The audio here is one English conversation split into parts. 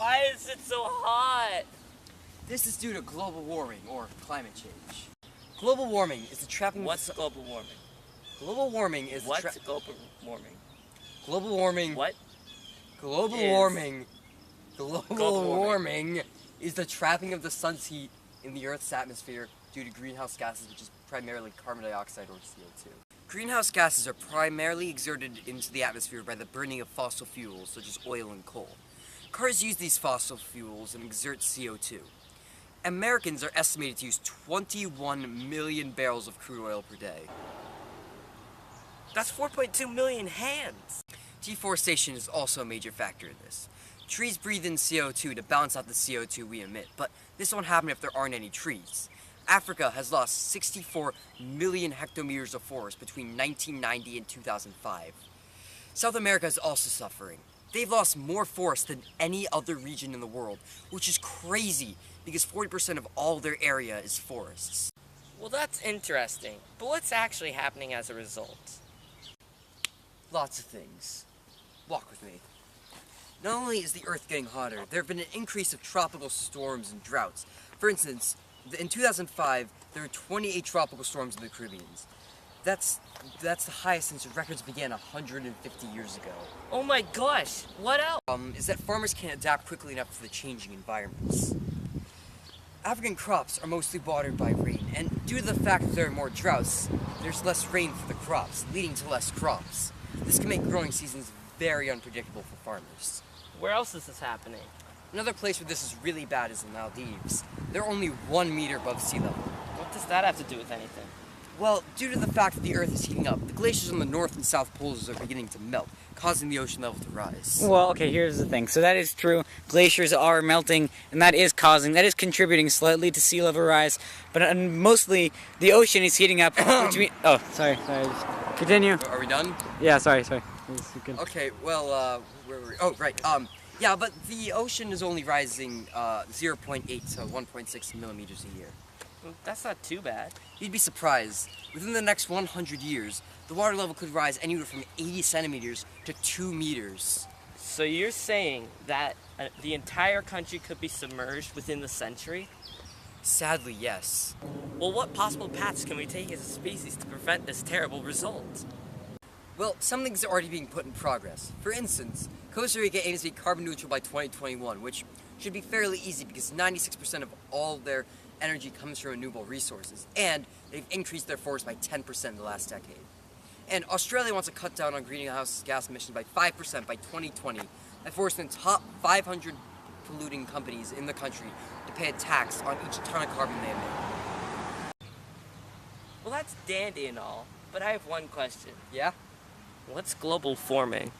Why is it so hot? This is due to global warming, or climate change. Global warming is the trapping... What's global warming? Global warming is What's global warming? Global warming... What? Global warming... Global warming is the trapping of the sun's heat in the Earth's atmosphere due to greenhouse gases, which is primarily carbon dioxide or CO2. Greenhouse gases are primarily exerted into the atmosphere by the burning of fossil fuels, such as oil and coal. Cars use these fossil fuels and exert CO2. Americans are estimated to use 21 million barrels of crude oil per day. That's 4.2 million hands! Deforestation is also a major factor in this. Trees breathe in CO2 to balance out the CO2 we emit, but this won't happen if there aren't any trees. Africa has lost 64 million hectometers of forest between 1990 and 2005. South America is also suffering. They've lost more forest than any other region in the world, which is crazy because 40% of all their area is forests. Well, that's interesting, but what's actually happening as a result? Lots of things. Walk with me. Not only is the Earth getting hotter, there have been an increase of tropical storms and droughts. For instance, in 2005, there were 28 tropical storms in the Caribbean. That's the highest since records began 150 years ago. Oh my gosh, what else? Is that farmers can't adapt quickly enough to the changing environments. African crops are mostly watered by rain, and due to the fact that there are more droughts, there's less rain for the crops, leading to less crops. This can make growing seasons very unpredictable for farmers. Where else is this happening? Another place where this is really bad is the Maldives. They're only 1 meter above sea level. What does that have to do with anything? Well, due to the fact that the Earth is heating up, the glaciers on the North and South poles are beginning to melt, causing the ocean level to rise. Well, okay, here's the thing. So that is true. Glaciers are melting, and that is contributing slightly to sea level rise. But mostly, the ocean is heating up, which means... Oh, sorry. Just continue. Are we done? Yeah, sorry. Okay, well, where were we? Oh, right. Yeah, but the ocean is only rising 0.8 to 1.6 millimeters a year. Well, that's not too bad. You'd be surprised. Within the next 100 years, the water level could rise anywhere from 80 centimeters to 2 meters. So you're saying that the entire country could be submerged within the century? Sadly, yes. Well, what possible paths can we take as a species to prevent this terrible result? Well, some things are already being put in progress. For instance, Costa Rica aims to be carbon neutral by 2021, which should be fairly easy because 96% of all their energy comes from renewable resources, and they've increased their forest by 10% in the last decade. And Australia wants to cut down on greenhouse gas emissions by 5% by 2020 by forcing the top 500 polluting companies in the country to pay a tax on each ton of carbon they emit. Well, that's dandy and all, but I have one question. Yeah? What's global warming?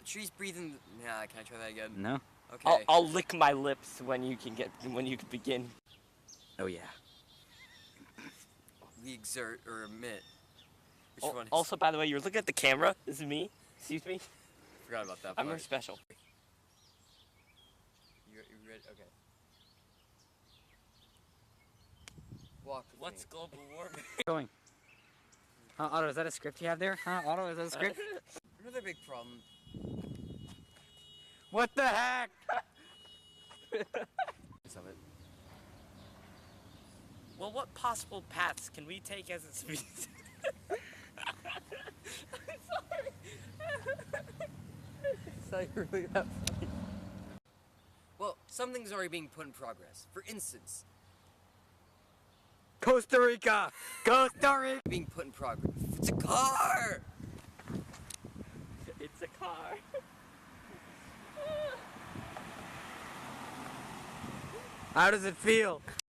Trees breathe in... Nah, can I try that again? No? Okay. I'll lick my lips when you can begin. Oh, yeah. We exert or emit. Which one is... Also, by the way, you're looking at the camera. This is me. Excuse me. Forgot about that part. I'm very special. You ready? Okay. Walk with What's me. global warming? Going. Otto, is that a script you have there? Otto, is that a script? Another big problem. What the heck? Some of it. Well, what possible paths can we take as a species? I'm sorry. It's not really that funny. Well, some things are already being put in progress. For instance, Costa Rica! being put in progress. It's a car! It's a car. How does it feel?